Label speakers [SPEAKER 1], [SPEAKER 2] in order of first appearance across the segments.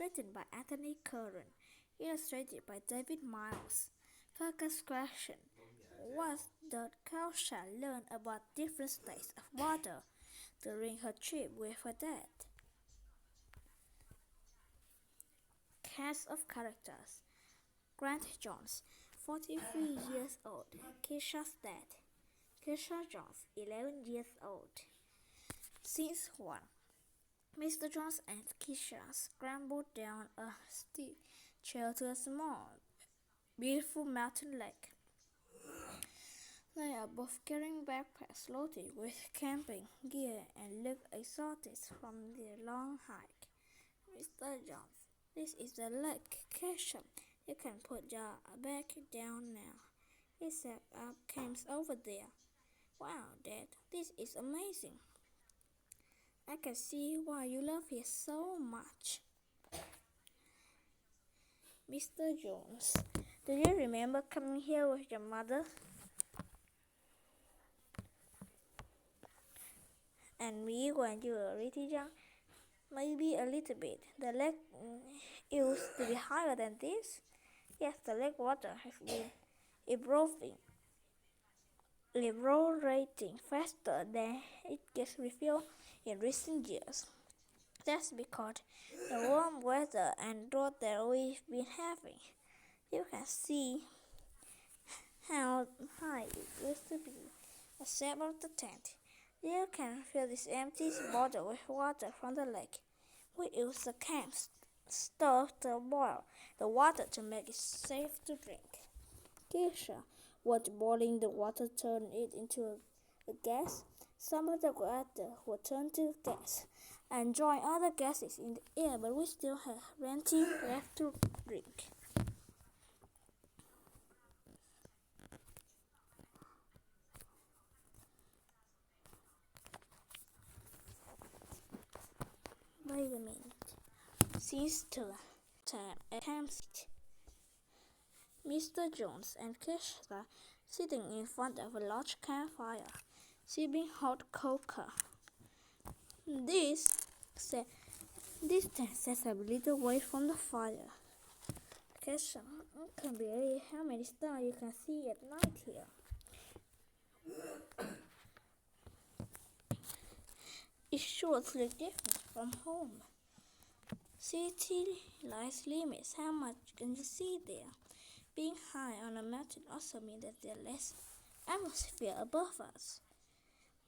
[SPEAKER 1] written by Anthony Curran, illustrated by David Miles. Focus question: what did Kausha learn about different states of water during her trip with her dad? Cast of characters: Grant Jones, 43 years old, Keisha's dad. Keisha Jones, 11 years old. Scene 1. Mr. Jones and Keisha scrambled down a steep trail to a small, beautiful mountain lake. They are both carrying backpacks loaded with camping gear and look exhausted from their long hike. Mr. Jones, this is the lake, Keisha. You can put your bag down now. He set up camps over there. Wow, Dad, this is amazing. I can see why you love it so much. Mr. Jones, do you remember coming here with your mother and me when you were really young? Maybe a little bit. The lake used to be higher than this. Yes, the lake water has been evaporating faster than it gets refilled in recent years. That's because the warm weather and drought that we've been having. You can see how high it used to be. Except of the tent. You can fill this empty bottle with water from the lake. We use the camp stove to boil the water to make it safe to drink. Keisha, would boiling the water turn it into a gas? Some of the water will turn to gas and join other gases in the air, but we still have plenty left to drink. Wait a minute. Since the time at campsite, Mr. Jones and Keisha sitting in front of a large campfire, sipping hot cocoa. This tent sets up a little way from the fire. Keisha, I can't believe how many stars you can see at night here. It sure looks different from home. City lights limits how much can you see there. Being high on a mountain also means that there's less atmosphere above us.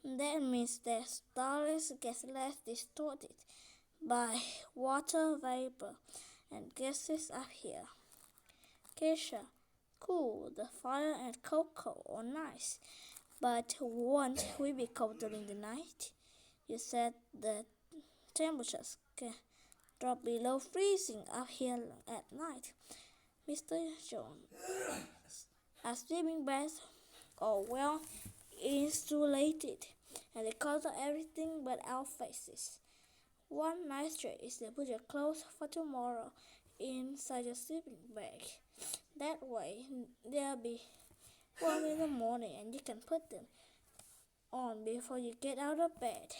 [SPEAKER 1] That means that stars get less distorted by water vapor and gases up here. Keisha, cool, the fire and cocoa are nice, but won't we be cold during the night? You said the temperatures can drop below freezing up here at night. Mr. Jones, our sleeping bags are well insulated and they cover everything but our faces. One nice trick is to put your clothes for tomorrow inside your sleeping bag. That way they'll be warm in the morning and you can put them on before you get out of bed.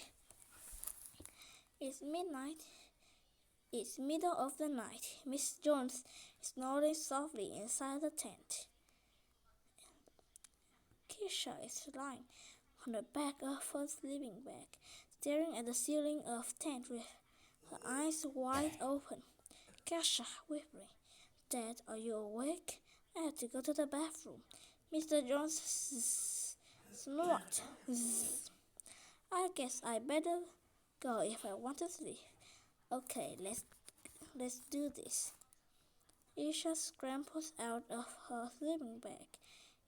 [SPEAKER 1] It's midnight. It's middle of the night. Miss Jones is snoring softly inside the tent. Keisha is lying on the back of her sleeping bag, staring at the ceiling of the tent with her eyes wide open. Keisha whispering, Dad, are you awake? I have to go to the bathroom. Mr. Jones snored. I guess I better go if I want to sleep. Okay, let's do this. Isha scrambles out of her sleeping bag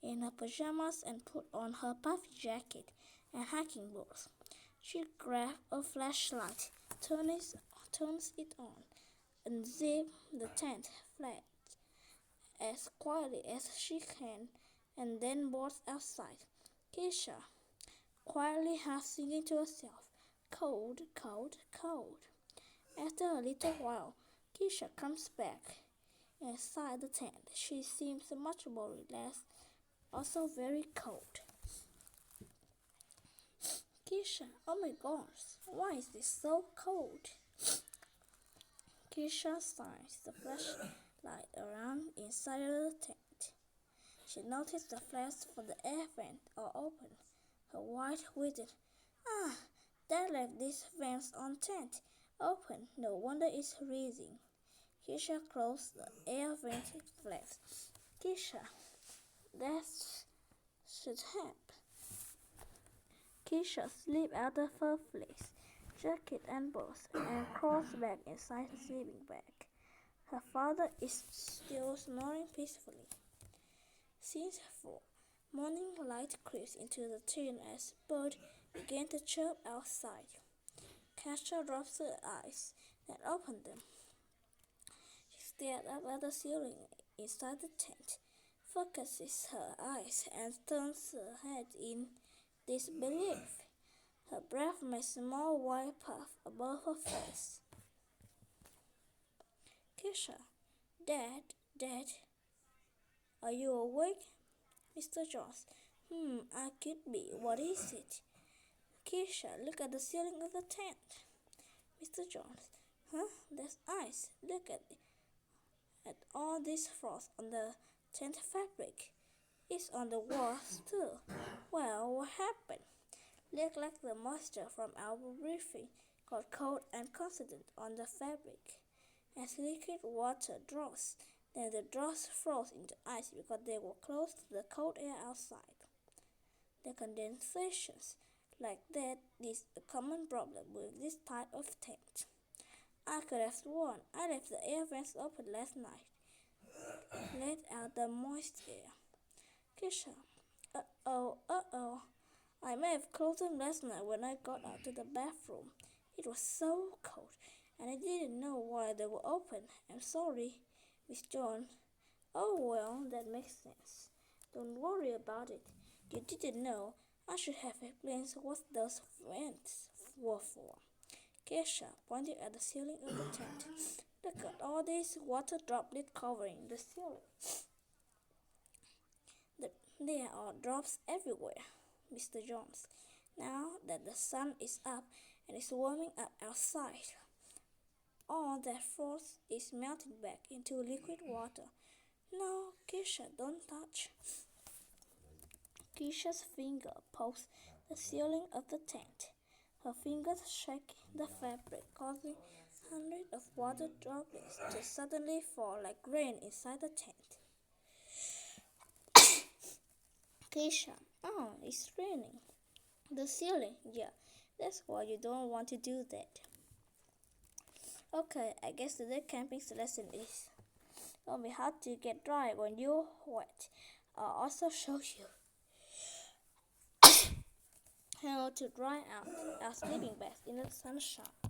[SPEAKER 1] in her pajamas and put on her puffy jacket and hiking boots. She grabs a flashlight, turns it on, and zips the tent flat as quietly as she can, and then boards outside. Keisha, quietly half singing to herself, cold, cold, cold. After a little while, Keisha comes back inside the tent. She seems much more relaxed, also very cold. Keisha, oh my gosh, why is this so cold? Keisha shines the flashlight around inside the tent. She noticed the flaps for the air vent are open. Her white witted. Ah, Dad left these vents on tent open. No wonder it's freezing. Keisha closed the air vent flaps. Keisha, that should help. Keisha slipped out of her fleece jacket and boots and crawled back inside her sleeping bag. Her father is still snoring peacefully. Scene 4. Morning light creeps into the tent as birds begin to chirp outside. Keisha drops her eyes, then opens them. She stared up at the ceiling inside the tent, focuses her eyes, and turns her head in disbelief. Her breath made a small white puff above her face. Keisha, Dad, are you awake? Mr. Jones. I could be. What is it? Keisha, look at the ceiling of the tent. Mr. Jones. There's ice. Look at all this frost on the tent fabric. It's on the walls too. Well, what happened? Looked like the moisture from our briefing got cold and concentrated on the fabric. As liquid water drops, then the drops froze into ice because they were close to the cold air outside. The condensations like that is a common problem with this type of tent. I could have sworn I left the air vents open last night. Let out the moist air. Keisha, uh-oh. I may have closed them last night when I got out to the bathroom. It was so cold, and I didn't know why they were open. I'm sorry, Miss John. Oh, well, that makes sense. Don't worry about it. You didn't know. I should have explained what those vents were for. Keisha pointed at the ceiling of the tent. Look at all these water droplets covering the ceiling. There are drops everywhere, Mr. Jones. Now that the sun is up and it's warming up outside, all that frost is melting back into liquid water. No, Keisha, don't touch. Keisha's finger pokes the ceiling of the tent. Her fingers shake the fabric, causing hundreds of water droplets to suddenly fall like rain inside the tent. Keisha, it's raining. The ceiling, yeah, that's why you don't want to do that. Okay, I guess today's camping's lesson is don't be hard to get dry when you're wet. I'll also show you how to dry out our sleeping bags in the sunshine.